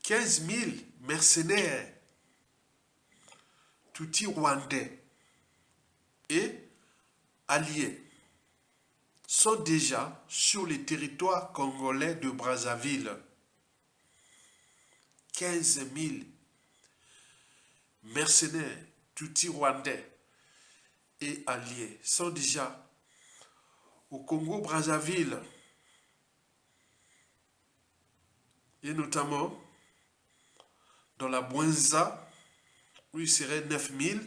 15 000 mercenaires Tutsis rwandais et alliés sont déjà sur le territoire congolais de Brazzaville. 15 000 mercenaires Tutsis rwandais et alliés sont déjà au Congo-Brazzaville et notamment dans la Bouenza où il serait 9 000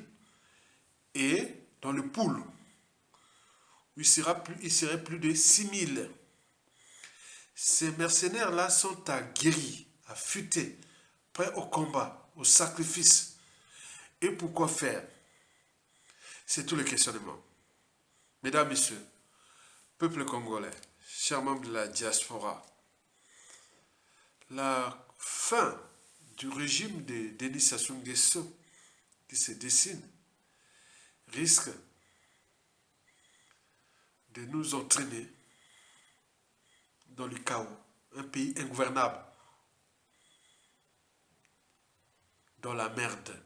et dans le Poul où il serait plus de 6 000. Ces mercenaires-là sont aguerris, affûtés, prêts au combat, au sacrifice. Et pourquoi faire? C'est tout le questionnement. Mesdames, Messieurs, peuple congolais, chers membres de la diaspora, la fin du régime de Denis Sassou Nguesso qui se dessine risque de nous entraîner dans le chaos, un pays ingouvernable, dans la merde.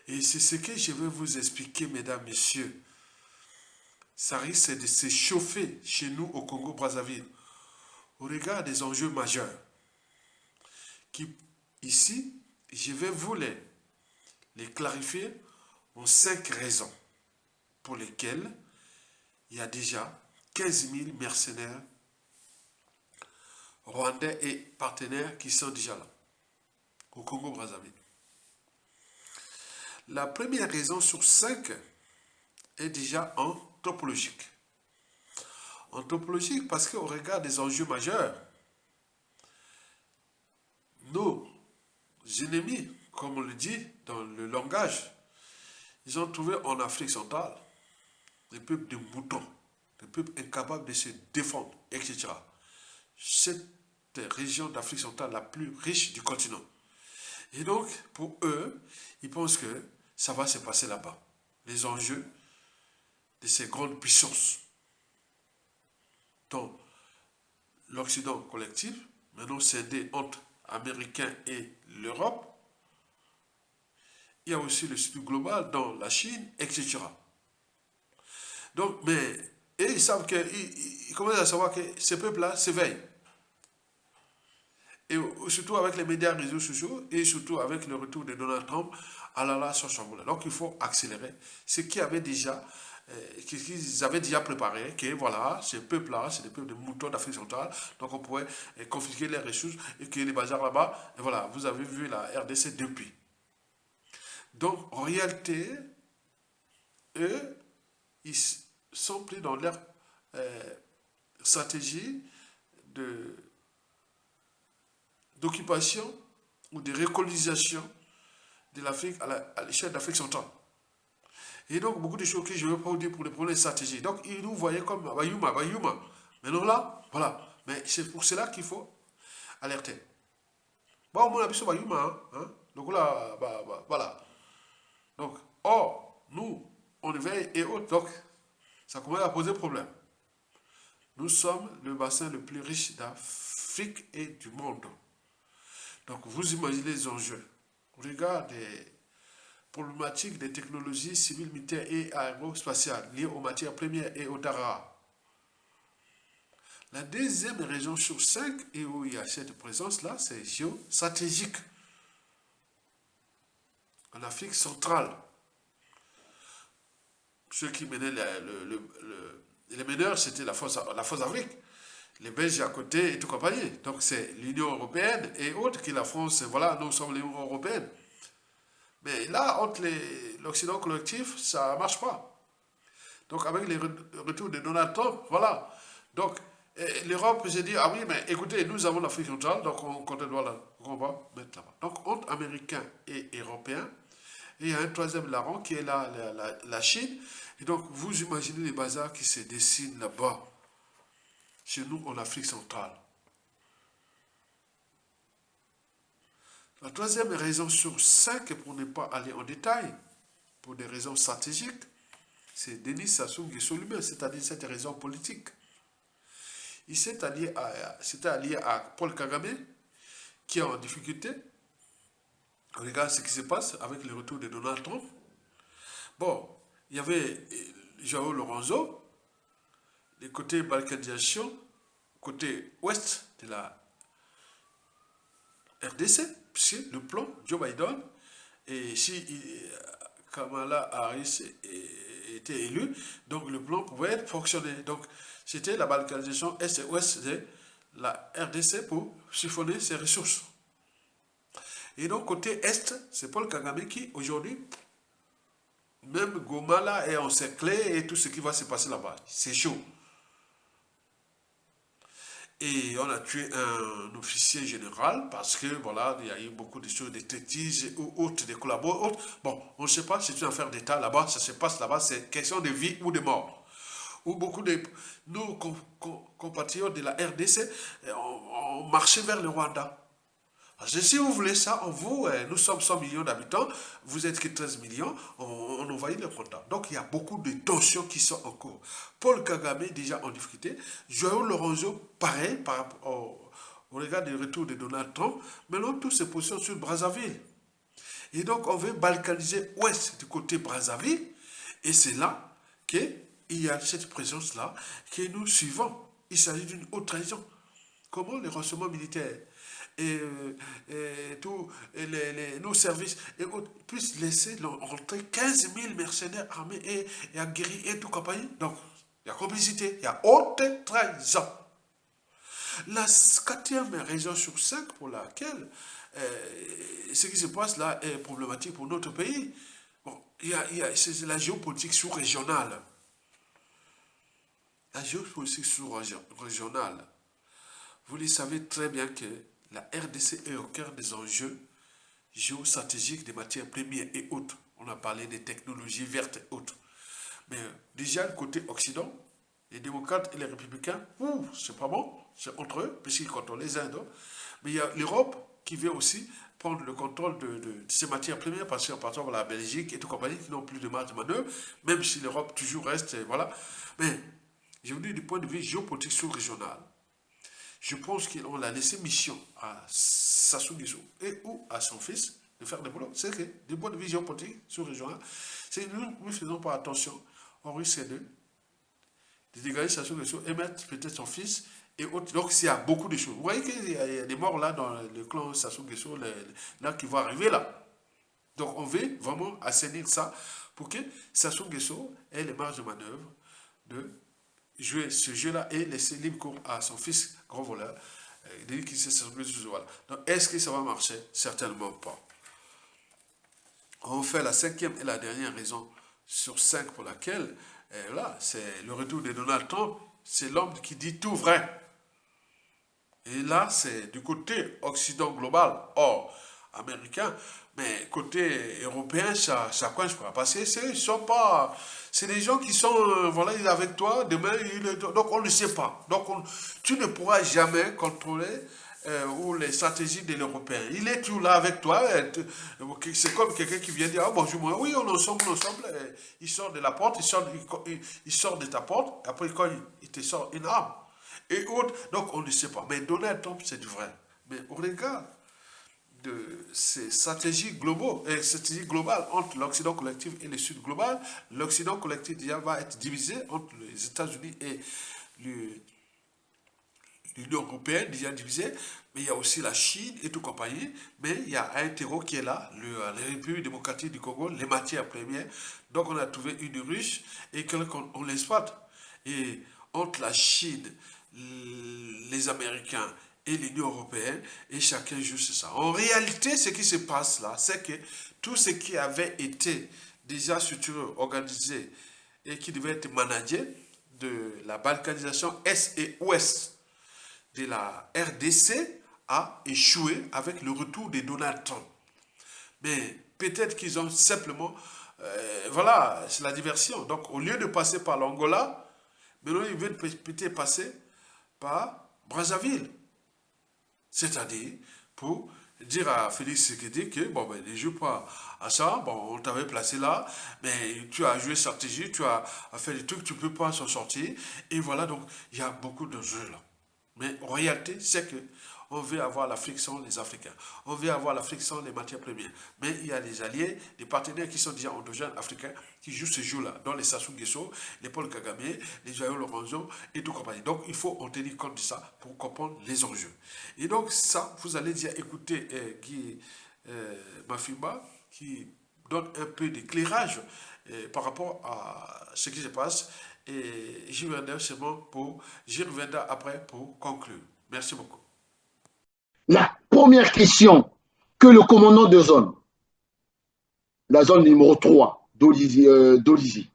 Et c'est ce que je vais vous expliquer, mesdames, messieurs. Ça risque de se chauffer chez nous au Congo-Brazzaville, au regard des enjeux majeurs. Qui, ici, je vais vous les clarifier en 5 raisons pour lesquelles il y a déjà 15 000 mercenaires rwandais et partenaires qui sont déjà là, au Congo-Brazzaville. La première raison sur 5 est déjà anthropologique. Anthropologique parce qu'au regard des enjeux majeurs, nos ennemis, comme on le dit dans le langage, ils ont trouvé en Afrique centrale des peuples de moutons, des peuples incapables de se défendre, etc. Cette région d'Afrique centrale la plus riche du continent. Et donc, pour eux, ils pensent que ça va se passer là-bas. Les enjeux de ces grandes puissances dans l'Occident collectif, maintenant scindé entre Américains et l'Europe. Il y a aussi le sud global dans la Chine, etc. Donc, et ils savent ils commencent à savoir que ces peuples-là s'éveillent. Et surtout avec les médias réseaux sociaux et surtout avec le retour de Donald Trump à la Chamboula. Donc il faut accélérer ce qu'ils avaient déjà préparé, que voilà, ces peuples-là, c'est des peuples de moutons d'Afrique centrale, donc on pourrait confisquer les ressources et que les bazars là-bas, et voilà, vous avez vu la RDC depuis. Donc en réalité, eux, ils sont pris dans leur stratégie d'occupation ou de recolonisation de l'Afrique à l'échelle d'Afrique centrale. Et donc, beaucoup de choses que je ne vais pas vous dire pour les problèmes stratégiques. Donc, ils nous voyaient comme Bayuma. Maintenant là, voilà. Mais c'est pour cela qu'il faut alerter. Bon, on a vu ce Bayuma, hein. Donc là, voilà. Donc, nous, on éveille et autres. Donc, ça commence à poser problème. Nous sommes le bassin le plus riche d'Afrique et du monde. Donc, vous imaginez les enjeux. Regardez des problématiques des technologies civiles, militaires et aérospatiales liées aux matières premières et aux terres rares. La deuxième région sur 5 et où il y a cette présence-là, c'est géostratégique. En Afrique centrale. Ceux qui menaient les meneurs, c'était la force Afrique. Les Belges à côté et tout compagnie. Donc c'est l'Union européenne et autres qui la France, voilà, nous sommes l'Union européenne. Mais là, entre l'Occident collectif, ça ne marche pas. Donc avec le retour de Donald Trump, voilà. Donc l'Europe, j'ai dit, ah oui, mais écoutez, nous avons l'Afrique centrale, donc on va mettre là-bas. Donc entre Américains et Européens, et il y a un troisième larron qui est la Chine. Et donc vous imaginez les bazars qui se dessinent là-bas, chez nous en Afrique centrale. La troisième raison sur 5, pour ne pas aller en détail, pour des raisons stratégiques, c'est Denis Sassou Nguesso lui-même, c'est-à-dire cette raison politique. Il s'est allié à Paul Kagame qui est en difficulté. Regarde ce qui se passe avec le retour de Donald Trump. Bon, il y avait João Lourenço, du côté balkanisation, côté ouest de la RDC, puisque le plan Joe Biden, et si Kamala Harris était élu, donc le plan pouvait fonctionner. Donc c'était la balkanisation est et ouest de la RDC pour siphonner ses ressources. Et donc côté est, c'est Paul Kagame qui aujourd'hui, même Goma là est encerclé et tout ce qui va se passer là-bas, c'est chaud. Et on a tué un officier général parce que voilà, il y a eu beaucoup de choses, des têtises ou autres, des collaborateurs. Bon, on ne sait pas, c'est une affaire d'État là-bas, ça se passe là-bas, c'est question de vie ou de mort. Où beaucoup de nos compatriotes de la RDC ont marché vers le Rwanda. Parce que si vous voulez ça, nous sommes 100 millions d'habitants, vous êtes que 13 millions, on envahit le Rwanda. Donc il y a beaucoup de tensions qui sont en cours. Paul Kagame déjà en difficulté, João Lourenço pareil par rapport au regard du retour de Donald Trump, maintenant tout se positionne sur Brazzaville. Et donc on veut balkaniser ouest du côté Brazzaville, et c'est là qu'il y a cette présence-là que nous suivons. Il s'agit d'une haute trahison. Comment les renseignements militaires et tous nos services et autres puissent laisser rentrer 15 000 mercenaires armés et aguerris et tout compagnie. Donc, il y a complicité, il y a haute trahison. La quatrième raison sur 5 pour laquelle ce qui se passe là est problématique pour notre pays, bon, c'est la géopolitique sous-régionale. La géopolitique sous-régionale. Vous le savez très bien que la RDC est au cœur des enjeux géostratégiques des matières premières et autres. On a parlé des technologies vertes et autres. Mais déjà, le côté Occident, les démocrates et les républicains, c'est pas bon, c'est entre eux, puisqu'ils contrôlent les Indes. Mais il y a l'Europe qui veut aussi prendre le contrôle de ces matières premières, parce qu'en partant de la Belgique et tout compagnie, qui n'ont plus de marge de manœuvre, même si l'Europe toujours reste, voilà. Mais, je vous dis, du point de vue géopolitique sous-régional, je pense qu'on a laissé mission à Sassou Nguesso et ou à son fils de faire des boulots. C'est que, du point de vue géopolitique sous-régional, c'est nous ne faisons pas attention, on risque de dégager Sassou Nguesso et mettre peut-être son fils et autres. Donc, il y a beaucoup de choses. Vous voyez qu'il y a des morts là dans le clan Sassou Nguesso, là qui vont arriver là. Donc, on veut vraiment assainir ça pour que Sassou Nguesso ait les marges de manœuvre de jouer ce jeu-là et laisser libre cours à son fils grand voleur. Voilà. Donc, est-ce que ça va marcher? Certainement pas. On fait la cinquième et la dernière raison sur 5 pour laquelle, là, c'est le retour de Donald Trump. C'est l'homme qui dit tout vrai. Et là, c'est du côté occident global, or américain, mais côté européen, ça coince pas. Parce que c'est des gens qui sont, voilà, il est avec toi, demain, donc on ne sait pas. Donc tu ne pourras jamais contrôler ou les stratégies de l'Européen. Il est toujours là avec toi, c'est comme quelqu'un qui vient dire, ah bonjour, moi, oui, on est ensemble, il sort de la porte, il sort de ta porte, après quand il te sort une arme. Et autres, donc on ne sait pas. Mais Donald Trump, c'est du vrai. Mais au regard de ces stratégies globales entre l'Occident collectif et le Sud global, l'Occident collectif déjà va être divisé entre les États-Unis et l'Union européenne, déjà divisée, mais il y a aussi la Chine et tout compagnie, mais il y a un terreau qui est là, la République démocratique du Congo, les matières premières. Donc on a trouvé une ruche et qu'on l'exploite. Et entre la Chine, les Américains et l'Union européenne, et chacun joue sur ça. En réalité, ce qui se passe là, c'est que tout ce qui avait été déjà structuré, organisé, et qui devait être managé, de la balkanisation Est et Ouest de la RDC, a échoué avec le retour de Donald Trump. Mais peut-être qu'ils ont simplement, voilà, c'est la diversion. Donc, au lieu de passer par l'Angola, maintenant, ils veulent peut-être passer par Brazzaville. C'est-à-dire, pour dire à Félix Tshisekedi que, bon, ben, ne joue pas à ça, bon, on t'avait placé là, mais tu as joué stratégie, tu as fait des trucs, tu ne peux pas s'en sortir. Et voilà, donc, il y a beaucoup d'enjeux là. Mais en réalité, c'est que On veut avoir l'Afrique sans les Africains. On veut avoir l'Afrique sans les matières premières. Mais il y a des alliés, des partenaires qui sont déjà endogènes africains qui jouent ce jeu-là, dans les Sassou Nguesso, les Paul Kagame, les Joyeux Lorenzo et tout compagnie. Donc il faut en tenir compte de ça pour comprendre les enjeux. Et donc ça, vous allez déjà écouter Guy Mafimba qui donne un peu d'éclairage par rapport à ce qui se passe. Et j'y reviendrai seulement j'y reviendrai après pour conclure. Merci beaucoup. La première question que le commandant de zone, la zone numéro 3 d'Olizy,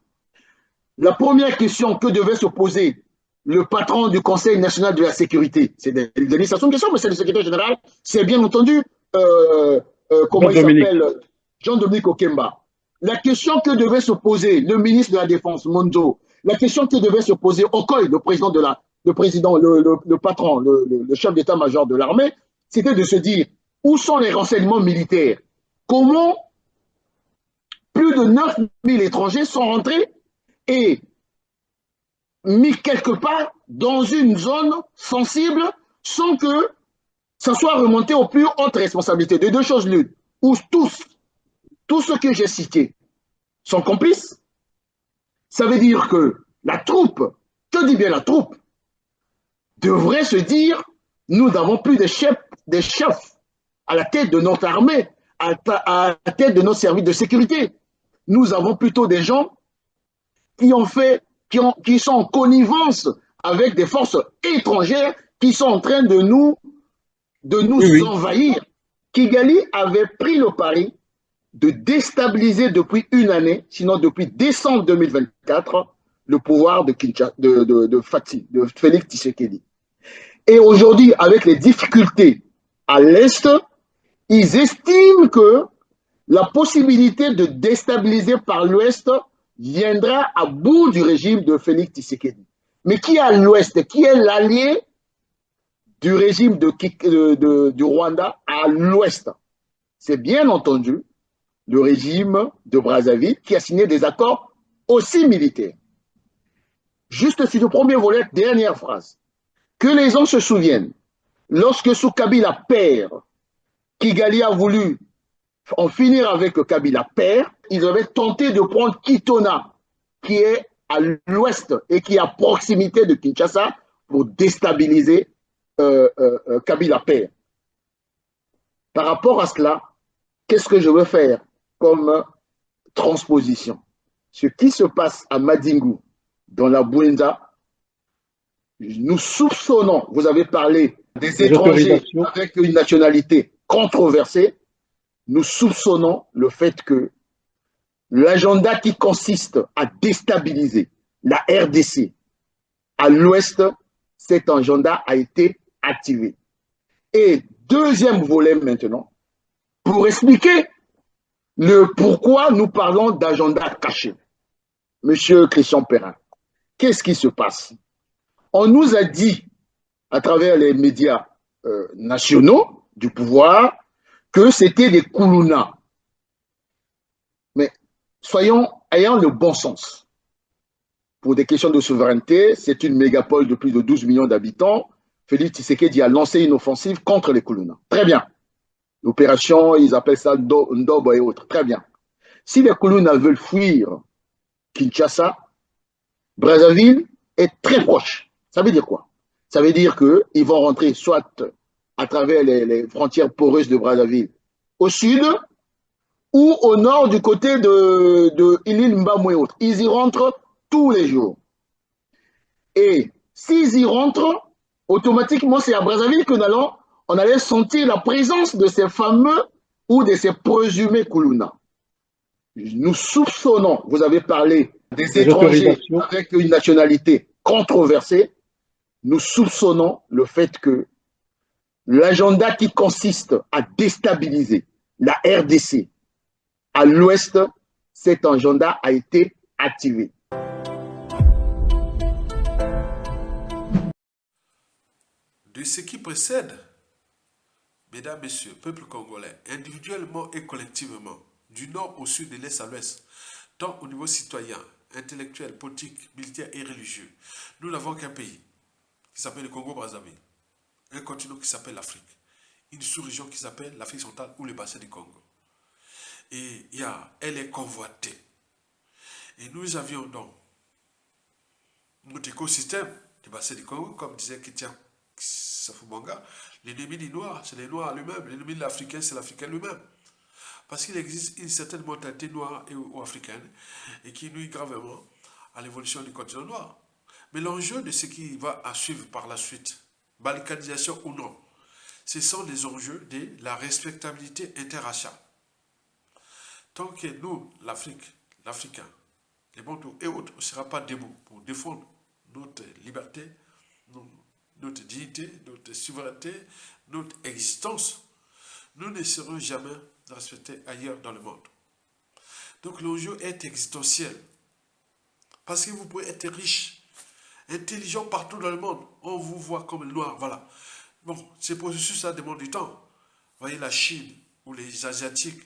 la première question que devait se poser le patron du Conseil national de la sécurité, c'est Denis Sassou Nguesso, mais c'est le secrétaire général, c'est bien entendu, comment il s'appelle, Jean-Dominique Okemba. La question que devait se poser le ministre de la Défense, Monzo, la question que devait se poser Okoye, le patron, le chef d'état-major de l'armée, c'était de se dire où sont les renseignements militaires? Comment plus de 9000 étrangers sont rentrés et mis quelque part dans une zone sensible sans que ça soit remonté aux plus hautes responsabilités. De deux choses l'une, où tous ceux que j'ai cités sont complices. Ça veut dire que la troupe, je dis bien la troupe, devrait se dire, nous n'avons plus des chefs à la tête de notre armée, à la tête de notre service de sécurité. Nous avons plutôt des gens qui sont en connivence avec des forces étrangères qui sont en train de nous envahir. Kigali avait pris le pari de déstabiliser depuis une année, sinon depuis décembre 2024, le pouvoir de Félix Tshisekedi. Et aujourd'hui, avec les difficultés à l'Est, ils estiment que la possibilité de déstabiliser par l'Ouest viendra à bout du régime de Félix Tshisekedi. Mais qui est à l'Ouest? Qui est l'allié du régime du Rwanda à l'Ouest? C'est bien entendu le régime de Brazzaville qui a signé des accords aussi militaires. Juste sur le premier volet, dernière phrase. Que les gens se souviennent, lorsque sous Kabila père, Kigali a voulu en finir avec le Kabila père, ils avaient tenté de prendre Kitona, qui est à l'ouest et qui est à proximité de Kinshasa, pour déstabiliser Kabila père. Par rapport à cela, qu'est-ce que je veux faire comme transposition? Ce qui se passe à Madingu, dans la Bouenda, nous soupçonnons, vous avez parlé des étrangers avec une nationalité controversée, nous soupçonnons le fait que l'agenda qui consiste à déstabiliser la RDC à l'ouest, cet agenda a été activé. Et deuxième volet maintenant, pour expliquer le pourquoi nous parlons d'agenda caché. Monsieur Christian Perrin, qu'est-ce qui se passe? On nous a dit, à travers les médias nationaux du pouvoir, que c'était des Koulouna. Mais ayant le bon sens. Pour des questions de souveraineté, c'est une mégapole de plus de 12 millions d'habitants. Félix Tshisekedi a lancé une offensive contre les Koulouna. Très bien. L'opération, ils appellent ça Ndobo et autres. Très bien. Si les Koulouna veulent fuir Kinshasa, Brazzaville est très proche. Ça veut dire quoi? Ça veut dire qu'ils vont rentrer soit à travers les frontières poreuses de Brazzaville au sud ou au nord du côté de Ilil Mbamou et autres. Ils y rentrent tous les jours. Et s'ils y rentrent, automatiquement, c'est à Brazzaville que on allait sentir la présence de ces fameux ou de ces présumés Koulouna. Nous soupçonnons, vous avez parlé des étrangers avec une nationalité controversée, nous soupçonnons le fait que l'agenda qui consiste à déstabiliser la RDC à l'ouest, cet agenda a été activé. De ce qui précède, mesdames, messieurs, peuple congolais, individuellement et collectivement, du nord au sud, de l'est à l'ouest, tant au niveau citoyen, intellectuel, politique, militaire et religieux, nous n'avons qu'un pays qui s'appelle le Congo-Brazzaville. un continent qui s'appelle l'Afrique, une sous-région qui s'appelle l'Afrique centrale ou le bassin du Congo. Et elle est convoitée. Et nous avions donc notre écosystème du bassin du Congo, comme disait Ketia Safubanga, l'ennemi du noir, c'est les noirs lui-même, l'ennemi de l'Africain, c'est l'Africain lui-même. Parce qu'il existe une certaine mentalité noire ou africaine et qui nuit gravement à l'évolution du continent noir. Mais l'enjeu de ce qui va à suivre par la suite, balkanisation ou non, ce sont les enjeux de la respectabilité interraciale. Tant que nous, l'Afrique, l'Africain, les Bantous et autres, on ne sera pas debout pour défendre notre liberté, notre dignité, notre souveraineté, notre existence, nous ne serons jamais respectés ailleurs dans le monde. Donc l'enjeu est existentiel. Parce que vous pouvez être riche, intelligent partout dans le monde. On vous voit comme le noir, voilà. Bon, ce processus, ça demande du temps. Voyez la Chine ou les Asiatiques.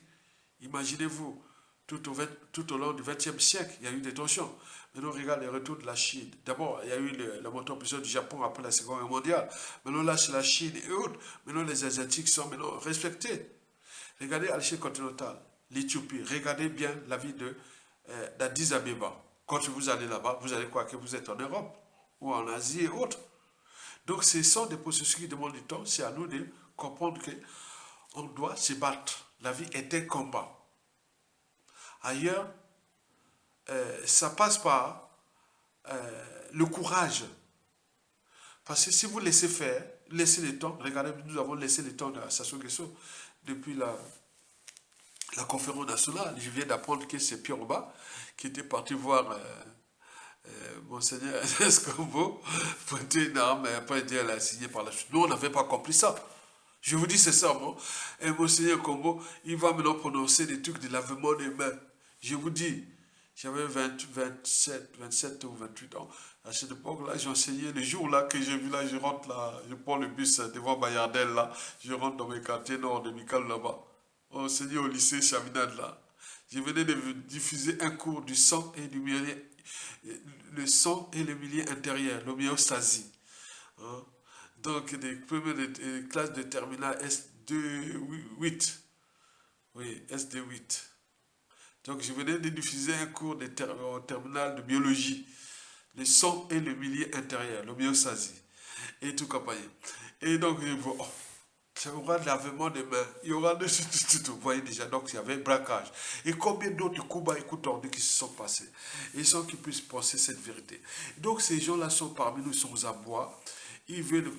Imaginez-vous, tout au long du XXe siècle, il y a eu des tensions. Maintenant, on regarde les retours de la Chine. D'abord, il y a eu la montée en puissance du Japon après la Seconde Guerre mondiale. Maintenant, là, c'est la Chine et autres. Maintenant, les Asiatiques sont maintenant respectés. Regardez à l'échelle continentale, l'Éthiopie. Regardez bien la vie d'Addis Abeba. Quand vous allez là-bas, vous allez croire que vous êtes en Europe ou en Asie et autres. Donc, ce sont des processus qui demandent du temps. C'est à nous de comprendre qu'on doit se battre. La vie est un combat. Ailleurs, ça passe par le courage. Parce que si vous laissez faire, laissez le temps, regardez, nous avons laissé le temps de Sassou Nguesso depuis la conférence nationale. Je viens d'apprendre que c'est Pierre Oba qui était parti voir Monseigneur Escombo pour dire une arme et après dire elle a signé par la suite. Nous, on n'avait pas compris ça. Je vous dis, c'est ça, bon. Et Monseigneur Combo, il va maintenant prononcer des trucs de lavement des mains. Je vous dis, j'avais 27 ou 28 ans. À cette époque-là, j'enseignais. Le jour-là que j'ai vu là, je rentre là, je prends le bus devant Bayardel là, je rentre dans mes quartiers nord de Mikal là-bas. Enseignais au lycée Chaminade là. Je venais de diffuser un cours du sang et du milieu, le sang et le milieu intérieur, l'homéostasie. Hein? Donc, des premières classes de terminale SD8. Oui, SD8. Donc, je venais de diffuser un cours au terminal de biologie. Le sang et le milieu intérieur, l'homéostasie. Et tout compagnie. Et donc, ça y aura de lavement des mains. Il y aura de tout. Vous voyez déjà, donc il y avait braquage. Et combien d'autres coups et coups tordus qui se sont passés. Et sans qu'ils puissent penser cette vérité. Donc, ces gens-là sont parmi nous, sont à bois. Ils veulent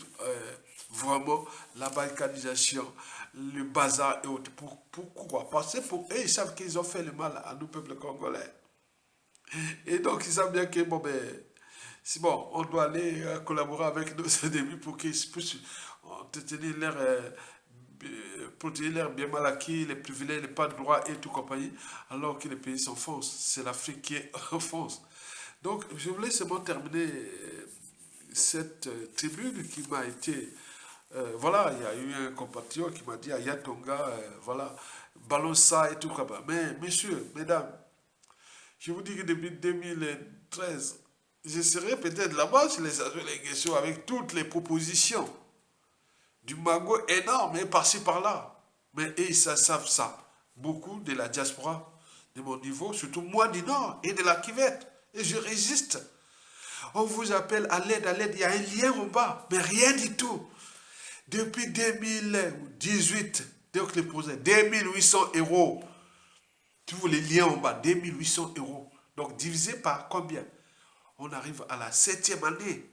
vraiment la balkanisation, le bazar et autres. Pourquoi? Parce que ils savent qu'ils ont fait le mal à nous, peuple congolais. Et donc, ils savent bien que, bon, ben, c'est bon, on doit aller collaborer avec nos ennemis pour qu'ils puissent protéger leur bien mal acquis, les privilèges, les pas de droit et tout compagnie, alors que les pays s'enfoncent. C'est l'Afrique qui enfonce. Donc, je voulais seulement terminer cette tribune qui m'a été... voilà, il y a eu un compatriote qui m'a dit, Ayatonga, voilà, balance ça et tout comme ça. Mais, messieurs, mesdames, je vous dis que depuis 2013, je serai peut-être là-bas sur les allégations avec toutes les propositions. Du magot énorme et par-ci par-là. Mais ils savent ça. Beaucoup de la diaspora de mon niveau, surtout moi du Nord et de la Kivette. Et je résiste. On vous appelle à l'aide, il y a un lien en bas, mais rien du tout. Depuis 2018, donc les projets, 2800 €. Tu vois les liens en bas, 2800 €. Donc divisé par combien? On arrive à la 7e année.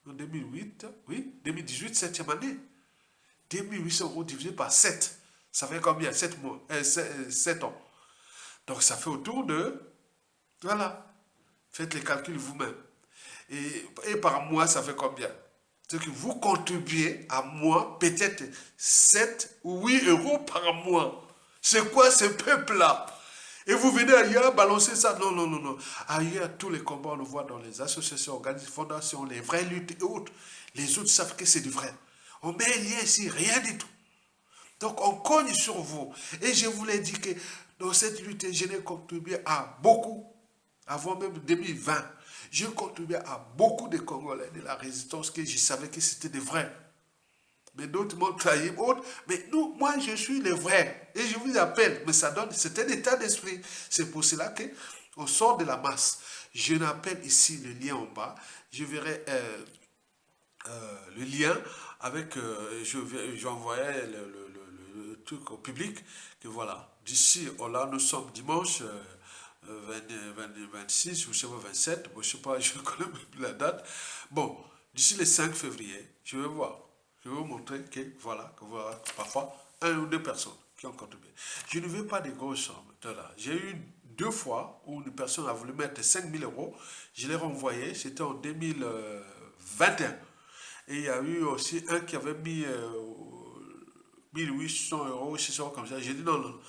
En 2008, oui, 2018, 7e année. 2800 € divisé par 7. Ça fait combien? 7 ans. Donc ça fait autour de... Voilà. Faites les calculs vous-même. Et par mois, ça fait combien? C'est que vous contribuez à moi peut-être 7 ou 8 € par mois. C'est quoi ce peuple-là? Et vous venez ailleurs balancer ça? Non, non, non, non. Ailleurs, tous les combats, on le voit dans les associations, organisations, fondations, les vraies luttes et autres. Les autres savent que c'est du vrai. On met un lien ici, rien du tout. Donc, on cogne sur vous. Et je vous l'ai dit que dans cette lutte, je n'ai contribué à beaucoup, avant même 2020. J'ai contribué à beaucoup de Congolais de la résistance que je savais que c'était des vrais. mais d'autres m'ont trahi, autres. Mais nous, moi, je suis le vrai. Et je vous appelle. Mais ça donne, c'est un état d'esprit. C'est pour cela qu'on sort de la masse. Je n'appelle ici le lien en bas. Je verrai le lien avec, j'envoyais le truc au public, que voilà, d'ici, oh là, nous sommes dimanche 26 ou je sais pas, 27, bon, je sais pas, je ne connais plus la date. Bon, d'ici le 5 février, je vais voir, je vais vous montrer que voilà, parfois, un ou deux personnes qui ont contribué. Je ne veux pas des grosses sommes. J'ai eu 2 fois où une personne a voulu mettre 5 000 euros, je l'ai renvoyé, c'était en 2021. Et il y a eu aussi un qui avait mis 1800 euros, 600 euros comme ça. J'ai dit non, non.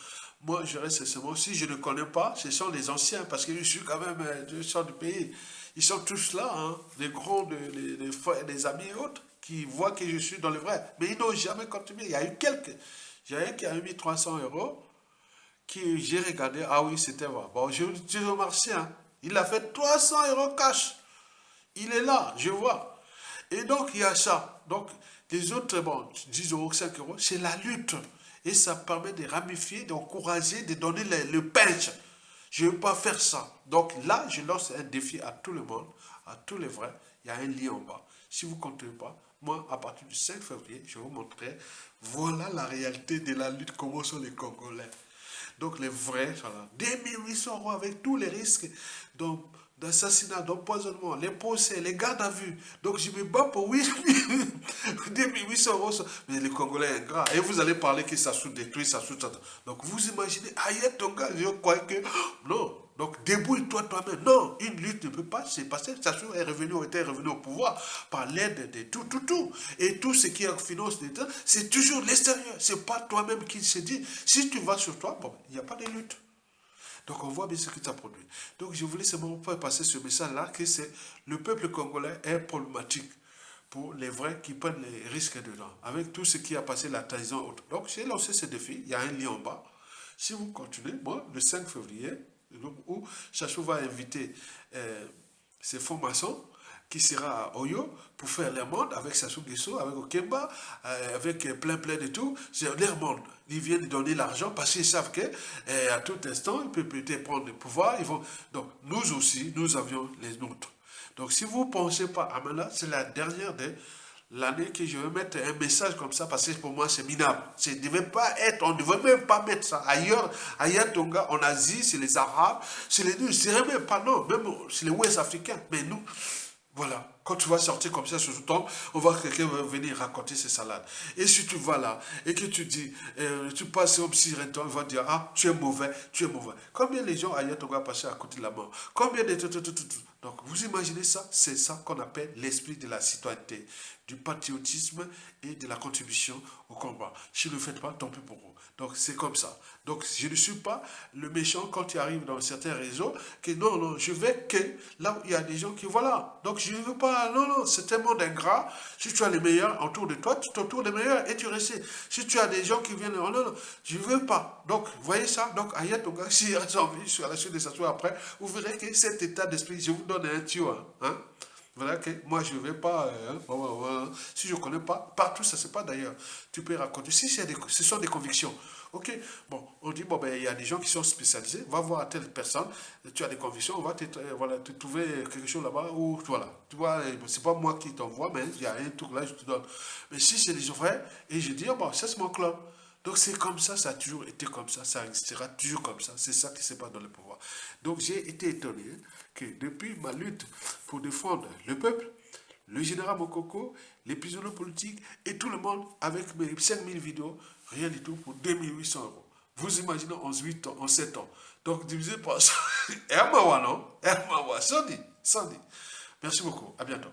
Moi, je reste seulement. Si je ne connais pas, ce sont les anciens, parce que je suis quand même du sort du pays. Ils sont tous là, hein, les grands, les frères, les amis et autres, qui voient que je suis dans le vrai. Mais ils n'ont jamais contribué. Il y a eu quelques. Il y a un qui a mis 300 euros, qui j'ai regardé. Ah oui, c'était vrai. Bon, je remercie. Hein. Il a fait 300 euros cash. Il est là, je vois. Et donc, il y a ça. Donc, les autres, bon, 10 euros, 5 euros, c'est la lutte. Et ça permet de ramifier, d'encourager, de donner le punch. Je ne veux pas faire ça. Donc là, je lance un défi à tout le monde, à tous les vrais. Il y a un lien en bas. Si vous ne comptez pas, moi, à partir du 5 février, je vais vous montrer, voilà la réalité de la lutte, comment sont les Congolais. Donc les vrais, voilà, 2800 euros avec tous les risques d'assassinat, d'empoisonnement, les procès, les gardes à vue. Donc je me bats pour 2800 euros. Mais les Congolais ingrats. Et vous allez parler que ça sous-détruit, ça sous-détruit. Donc vous imaginez, aïe, ton gars, je crois que... Non. Donc débrouille-toi toi-même. Non, une lutte ne peut pas se passer. Sassou était revenu au pouvoir par l'aide de tout. Et tout ce qui est finance d'État, c'est toujours l'extérieur. C'est pas toi-même qui se dit. Si tu vas sur toi, bon, il n'y a pas de lutte. Donc on voit bien ce que ça produit. Donc je voulais seulement faire passer ce message-là, que c'est le peuple congolais est problématique pour les vrais qui prennent les risques dedans, avec tout ce qui a passé la trahison. Donc j'ai lancé ce défi, il y a un lien en bas. Si vous continuez, moi, le 5 février, où Chachou va inviter ses formations, qui sera à Oyo pour faire leur monde avec Sassou Nguesso, avec Okemba, avec plein de tout. C'est leur monde. Ils viennent donner l'argent parce qu'ils savent qu'à tout instant, ils peuvent peut-être prendre le pouvoir. Ils vont... Donc, nous aussi, nous avions les nôtres. Donc, si vous ne pensez pas à maintenant, c'est la dernière de l'année que je vais mettre un message comme ça parce que pour moi, c'est minable. On ne devait même pas mettre ça. Ailleurs, Tonga, en Asie, c'est les Arabes, c'est les nous, c'est même pas non, même c'est les Ouest africains. Mais nous, voilà, quand tu vas sortir comme ça sur ce temps, on va quelqu'un va venir raconter ses salades. Et si tu vas là, et que tu dis, tu passes au petit temps, il va dire, ah, tu es mauvais. Combien les gens ailleurs t'ont passé à côté de la mort? Combien de... Donc, vous imaginez ça? C'est ça qu'on appelle l'esprit de la citoyenneté, du patriotisme et de la contribution au combat. Si vous ne le faites pas, tant pis pour vous. Donc, c'est comme ça. Donc, je ne suis pas le méchant quand tu arrives dans certains réseaux, que non, je vais que là où il y a des gens qui, voilà. Donc, je ne veux pas, non, c'est un monde ingrat. Si tu as les meilleurs autour de toi, tu t'entoures des meilleurs et tu restes. Si tu as des gens qui viennent, non, je ne veux pas. Donc, vous voyez ça? Donc, Ayat Tonga, si il a envie, sur la suite de Sassou après, vous verrez que cet état d'esprit, je vous donne un tuyau, hein. Voilà que moi je ne vais pas, si je ne connais pas, partout ça se passe d'ailleurs, tu peux raconter, si ce sont des convictions, ok, bon, on dit, bon ben il y a des gens qui sont spécialisés, va voir telle personne, tu as des convictions, on va te trouver quelque chose là-bas, ou voilà, tu vois, c'est pas moi qui t'envoie, mais il y a un truc là, je te donne, mais si c'est des vrais, et je dis, bon, ça c'est mon club. Donc c'est comme ça a toujours été comme ça restera toujours comme ça. C'est ça qui se passe dans le pouvoir. Donc j'ai été étonné que depuis ma lutte pour défendre le peuple, le général Mokoko, les prisonniers politiques et tout le monde avec mes 5000 vidéos, rien du tout pour 2800 euros. Vous imaginez en 8 ans, en 7 ans. Donc divisé par ça. Et à Mawa, non? Et à Mawa, sans dit. Merci beaucoup. À bientôt.